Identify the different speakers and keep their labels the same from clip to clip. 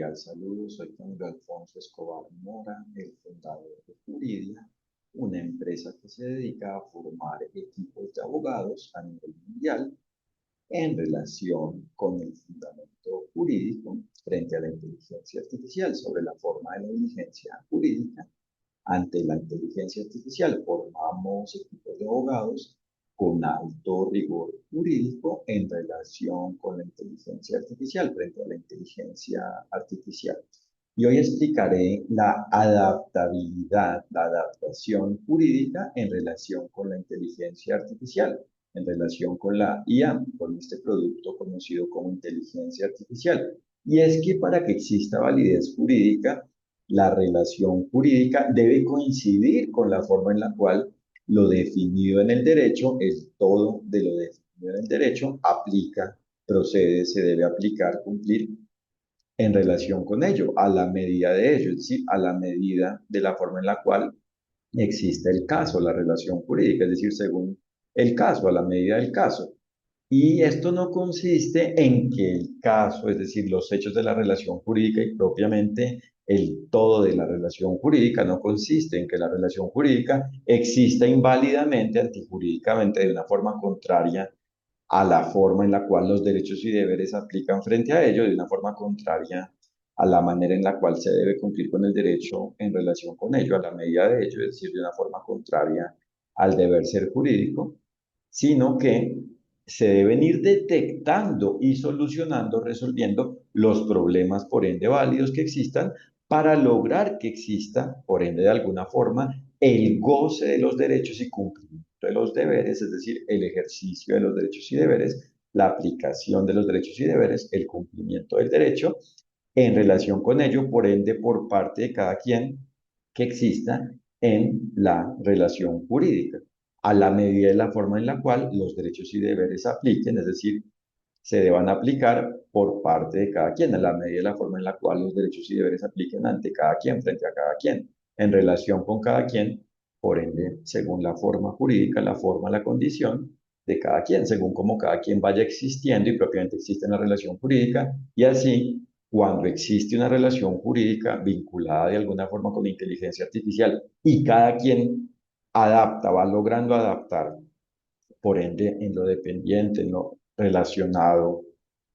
Speaker 1: cordial saludo, soy Camilo Alfonso Escobar Mora, el fundador de Juridia, una empresa que se dedica a formar equipos de abogados a nivel mundial en relación con el fundamento jurídico frente a la inteligencia artificial, sobre la forma de la diligencia jurídica. Ante la inteligencia artificial formamos equipos de abogados con alto rigor jurídico en relación con la inteligencia artificial, frente a la inteligencia artificial. Y hoy explicaré la adaptabilidad, la adaptación jurídica en relación con la inteligencia artificial, en relación con la IA, con este producto conocido como inteligencia artificial. Y es que para que exista validez jurídica, la relación jurídica debe coincidir con la forma en la cual lo definido en el derecho, el todo de lo definido en el derecho, aplica, procede, se debe aplicar, cumplir en relación con ello, a la medida de ello, es decir, a la medida de la forma en la cual existe el caso, la relación jurídica, es decir, según el caso, a la medida del caso. Y esto no consiste en que el caso, es decir, los hechos de la relación jurídica y propiamente el todo de la relación jurídica, no consiste en que la relación jurídica exista inválidamente, antijurídicamente, de una forma contraria a la forma en la cual los derechos y deberes se aplican frente a ello, de una forma contraria a la manera en la cual se debe cumplir con el derecho en relación con ello, a la medida de ello, es decir, de una forma contraria al deber ser jurídico, sino que se deben ir detectando y solucionando, resolviendo los problemas por ende válidos que existan para lograr que exista, por ende de alguna forma, el goce de los derechos y cumplimiento de los deberes, es decir, el ejercicio de los derechos y deberes, la aplicación de los derechos y deberes, el cumplimiento del derecho, en relación con ello, por ende, por parte de cada quien que exista en la relación jurídica, a la medida de la forma en la cual los derechos y deberes se apliquen, es decir, se deban aplicar por parte de cada quien, a la medida de la forma en la cual los derechos y deberes se apliquen ante cada quien, frente a cada quien, en relación con cada quien, por ende, según la forma jurídica, la forma, la condición de cada quien, según cómo cada quien vaya existiendo y propiamente existe en la relación jurídica, y así, cuando existe una relación jurídica vinculada de alguna forma con inteligencia artificial y cada quien adapta, va logrando adaptar por ende, en lo dependiente, en lo relacionado,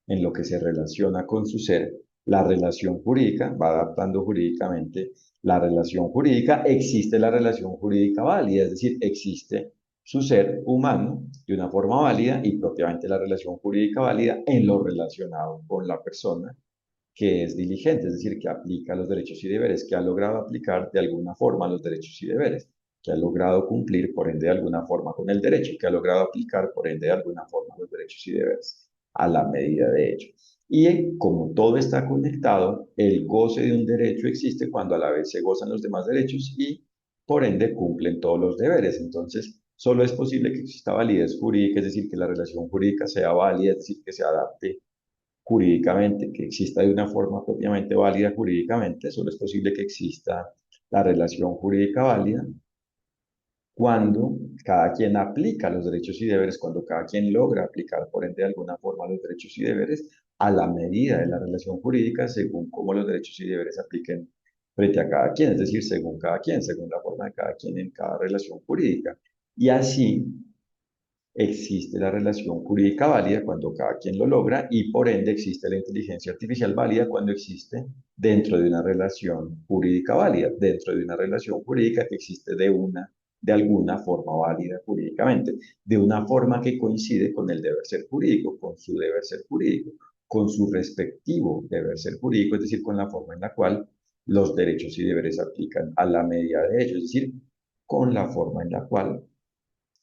Speaker 1: en lo que se relaciona con su ser, la relación jurídica va adaptando jurídicamente la relación jurídica, existe la relación jurídica válida, es decir, existe su ser humano de una forma válida y propiamente la relación jurídica válida en lo relacionado con la persona que es diligente, es decir, que aplica los derechos y deberes, que ha logrado aplicar de alguna forma los derechos y deberes, que ha logrado cumplir, por ende, de alguna forma con el derecho, que ha logrado aplicar, por ende, de alguna forma los derechos y deberes, a la medida de ello. Y como todo está conectado, el goce de un derecho existe cuando a la vez se gozan los demás derechos y, por ende, cumplen todos los deberes. Entonces, solo es posible que exista validez jurídica, es decir, que la relación jurídica sea válida, es decir, que se adapte jurídicamente, que exista de una forma propiamente válida jurídicamente, solo es posible que exista la relación jurídica válida cuando cada quien aplica los derechos y deberes, cuando cada quien logra aplicar, por ende, de alguna forma los derechos y deberes a la medida de la relación jurídica, según cómo los derechos y deberes se apliquen frente a cada quien, es decir, según cada quien, según la forma de cada quien en cada relación jurídica. Y así existe la relación jurídica válida cuando cada quien lo logra y por ende existe la inteligencia artificial válida cuando existe dentro de una relación jurídica válida, dentro de una relación jurídica que existe de alguna forma válida jurídicamente, de una forma que coincide con el deber ser jurídico, con su deber ser jurídico, con su respectivo deber ser jurídico, es decir, con la forma en la cual los derechos y deberes se aplican a la medida de ellos, es decir, con la forma en la cual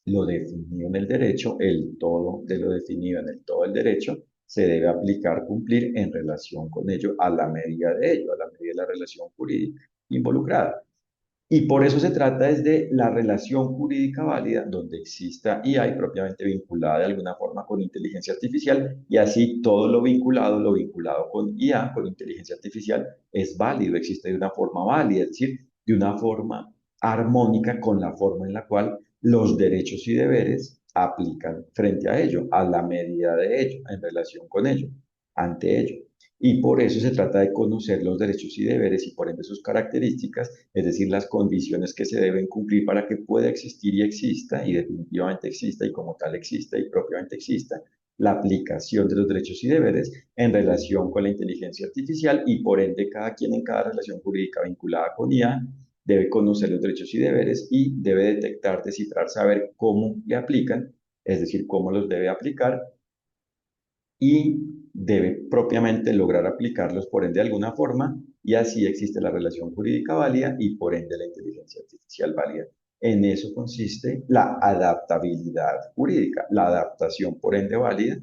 Speaker 1: lo definido en el derecho, el todo de lo definido en el todo del derecho, se debe aplicar, cumplir en relación con ello, a la medida de ello, a la medida de la relación jurídica involucrada. Y por eso se trata desde la relación jurídica válida, donde exista IA y propiamente vinculada de alguna forma con inteligencia artificial, y así todo lo vinculado con IA, con inteligencia artificial, es válido, existe de una forma válida, es decir, de una forma armónica con la forma en la cual los derechos y deberes aplican frente a ello, a la medida de ello, en relación con ello, ante ello. Y por eso se trata de conocer los derechos y deberes y por ende sus características, es decir, las condiciones que se deben cumplir para que pueda existir y exista, y definitivamente exista, y como tal exista y propiamente exista, la aplicación de los derechos y deberes en relación con la inteligencia artificial y por ende cada quien en cada relación jurídica vinculada con IA debe conocer los derechos y deberes y debe detectar, descifrar, saber cómo le aplican, es decir, cómo los debe aplicar y debe propiamente lograr aplicarlos por ende de alguna forma y así existe la relación jurídica válida y por ende la inteligencia artificial válida. En eso consiste la adaptabilidad jurídica, la adaptación por ende válida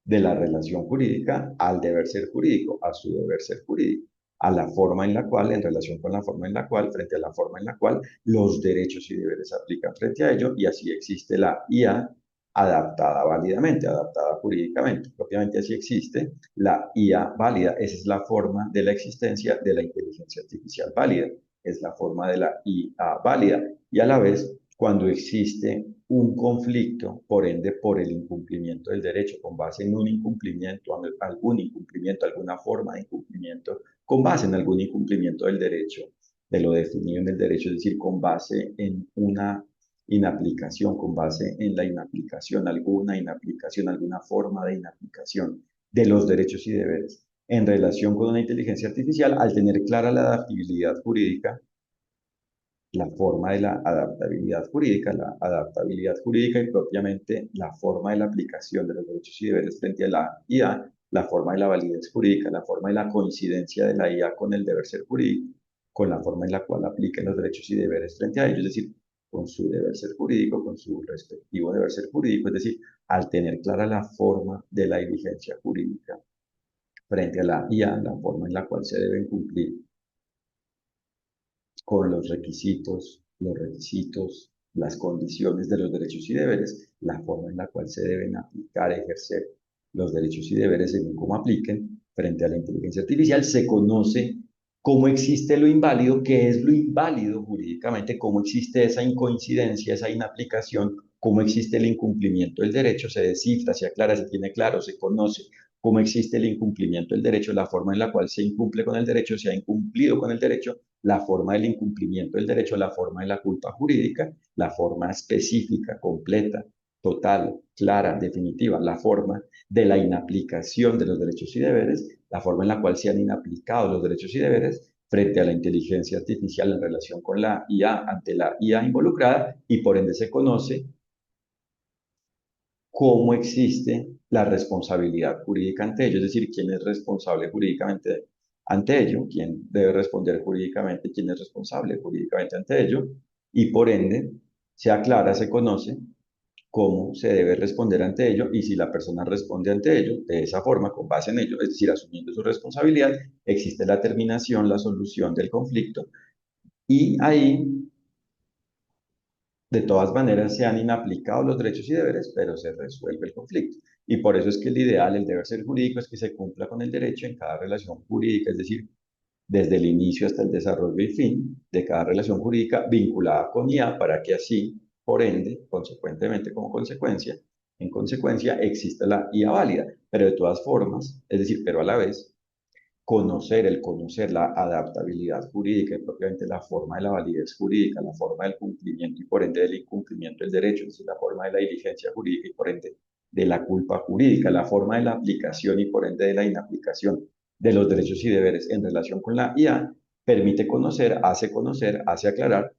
Speaker 1: de la relación jurídica al deber ser jurídico, a su deber ser jurídico, a la forma en la cual, en relación con la forma en la cual, frente a la forma en la cual los derechos y deberes se aplican frente a ello y así existe la IA adaptada válidamente, adaptada jurídicamente. Propiamente así existe la IA válida. Esa es la forma de la existencia de la inteligencia artificial válida. Es la forma de la IA válida. Y a la vez, cuando existe un conflicto, por ende, por el incumplimiento del derecho, con base en un incumplimiento, algún incumplimiento, alguna forma de incumplimiento, con base en algún incumplimiento del derecho, de lo definido en el derecho, es decir, con base en una inaplicación, con base en la inaplicación, alguna forma de inaplicación de los derechos y deberes en relación con una inteligencia artificial, al tener clara la forma de la adaptabilidad jurídica y propiamente la forma de la aplicación de los derechos y deberes frente a la IA, la forma de la validez jurídica, la forma de la coincidencia de la IA con el deber ser jurídico, con la forma en la cual apliquen los derechos y deberes frente a ellos, es decir, con su deber ser jurídico, con su respectivo deber ser jurídico, es decir, al tener clara la forma de la diligencia jurídica frente a la IA, la forma en la cual se deben cumplir con los requisitos, las condiciones de los derechos y deberes, la forma en la cual se deben aplicar, ejercer los derechos y deberes según cómo apliquen frente a la inteligencia artificial, se conoce cómo existe lo inválido, qué es lo inválido jurídicamente, cómo existe esa incoincidencia, esa inaplicación, cómo existe el incumplimiento del derecho, se descifra, se aclara, se tiene claro, se conoce cómo existe el incumplimiento del derecho, la forma en la cual se incumple con el derecho, se ha incumplido con el derecho, la forma del incumplimiento del derecho, la forma de la culpa jurídica, la forma específica, completa, total, clara, definitiva, la forma de la inaplicación de los derechos y deberes, la forma en la cual se han inaplicado los derechos y deberes frente a la inteligencia artificial en relación con la IA, ante la IA involucrada, y por ende se conoce cómo existe la responsabilidad jurídica ante ello, es decir, quién es responsable jurídicamente ante ello, quién debe responder jurídicamente, quién es responsable jurídicamente ante ello, y por ende se aclara, se conoce cómo se debe responder ante ello y si la persona responde ante ello de esa forma, con base en ello, es decir, asumiendo su responsabilidad, existe la terminación, la solución del conflicto y ahí de todas maneras se han inaplicado los derechos y deberes, pero se resuelve el conflicto. Y por eso es que el ideal, el deber ser jurídico, es que se cumpla con el derecho en cada relación jurídica, es decir, desde el inicio hasta el desarrollo y fin de cada relación jurídica vinculada con IA, para que así, por ende, consecuentemente como consecuencia, en consecuencia, exista la IA válida. Pero de todas formas, es decir, pero a la vez, el conocer la adaptabilidad jurídica y propiamente la forma de la validez jurídica, la forma del cumplimiento y por ende del incumplimiento del derecho, es decir, la forma de la diligencia jurídica y por ende de la culpa jurídica, la forma de la aplicación y por ende de la inaplicación de los derechos y deberes en relación con la IA, permite conocer, hace aclarar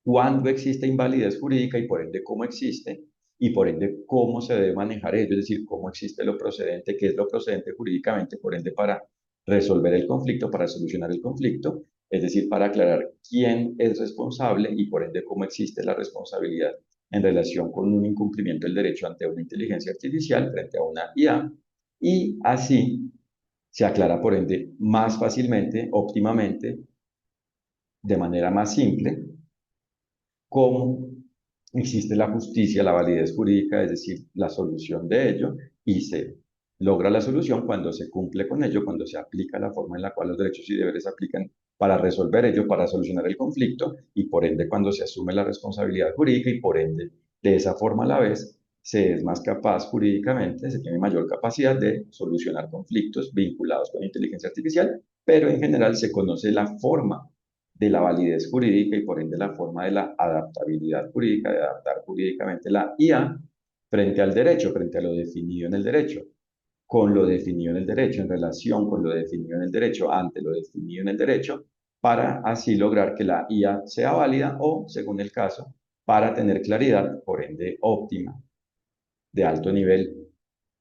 Speaker 1: cuándo existe invalidez jurídica y por ende cómo existe, y por ende cómo se debe manejar ello, es decir, cómo existe lo procedente, qué es lo procedente jurídicamente, por ende para resolver el conflicto, para solucionar el conflicto, es decir, para aclarar quién es responsable y por ende cómo existe la responsabilidad en relación con un incumplimiento del derecho ante una inteligencia artificial frente a una IA, y así se aclara por ende más fácilmente, óptimamente, de manera más simple, cómo existe la justicia, la validez jurídica, es decir, la solución de ello, y se logra la solución cuando se cumple con ello, cuando se aplica la forma en la cual los derechos y deberes se aplican para resolver ello, para solucionar el conflicto, y por ende cuando se asume la responsabilidad jurídica y por ende de esa forma a la vez se es más capaz jurídicamente, se tiene mayor capacidad de solucionar conflictos vinculados con inteligencia artificial, pero en general se conoce la forma de la validez jurídica y por ende la forma de la adaptabilidad jurídica, de adaptar jurídicamente la IA frente al derecho, frente a lo definido en el derecho, con lo definido en el derecho, en relación con lo definido en el derecho, ante lo definido en el derecho, para así lograr que la IA sea válida o, según el caso, para tener claridad, por ende óptima, de alto nivel,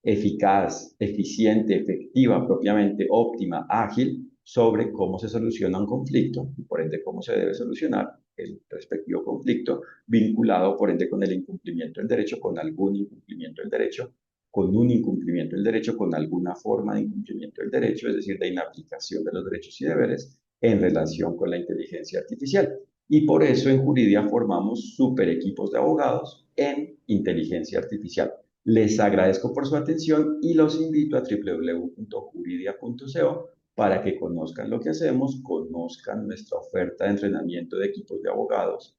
Speaker 1: eficaz, eficiente, efectiva, propiamente óptima, ágil, sobre cómo se soluciona un conflicto y por ende cómo se debe solucionar el respectivo conflicto, vinculado por ende con el incumplimiento del derecho, con algún incumplimiento del derecho, con un incumplimiento del derecho, con alguna forma de incumplimiento del derecho, es decir, de inaplicación de los derechos y deberes en relación con la inteligencia artificial. Y por eso en Juridia formamos super equipos de abogados en inteligencia artificial. Les agradezco por su atención y los invito a www.juridia.co para que conozcan lo que hacemos, conozcan nuestra oferta de entrenamiento de equipos de abogados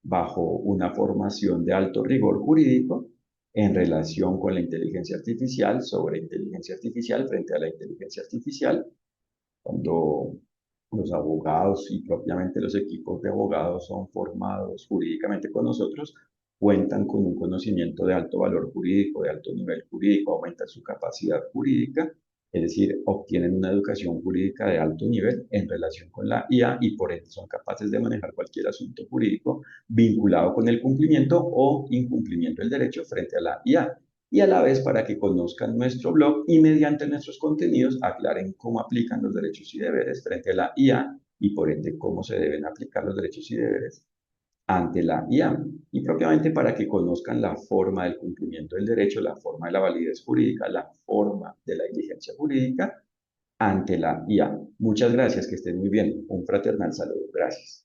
Speaker 1: bajo una formación de alto rigor jurídico en relación con la inteligencia artificial, sobre inteligencia artificial frente a la inteligencia artificial, cuando los abogados y propiamente los equipos de abogados son formados jurídicamente con nosotros, cuentan con un conocimiento de alto valor jurídico, de alto nivel jurídico, aumentan su capacidad jurídica, es decir, obtienen una educación jurídica de alto nivel en relación con la IA y por ende son capaces de manejar cualquier asunto jurídico vinculado con el cumplimiento o incumplimiento del derecho frente a la IA y a la vez para que conozcan nuestro blog y mediante nuestros contenidos aclaren cómo aplican los derechos y deberes frente a la IA y por ende cómo se deben aplicar los derechos y deberes ante la IA y propiamente para que conozcan la forma del cumplimiento del derecho, la forma de la validez jurídica, la forma de la diligencia jurídica ante la IA. Muchas gracias, que estén muy bien. Un fraternal saludo. Gracias.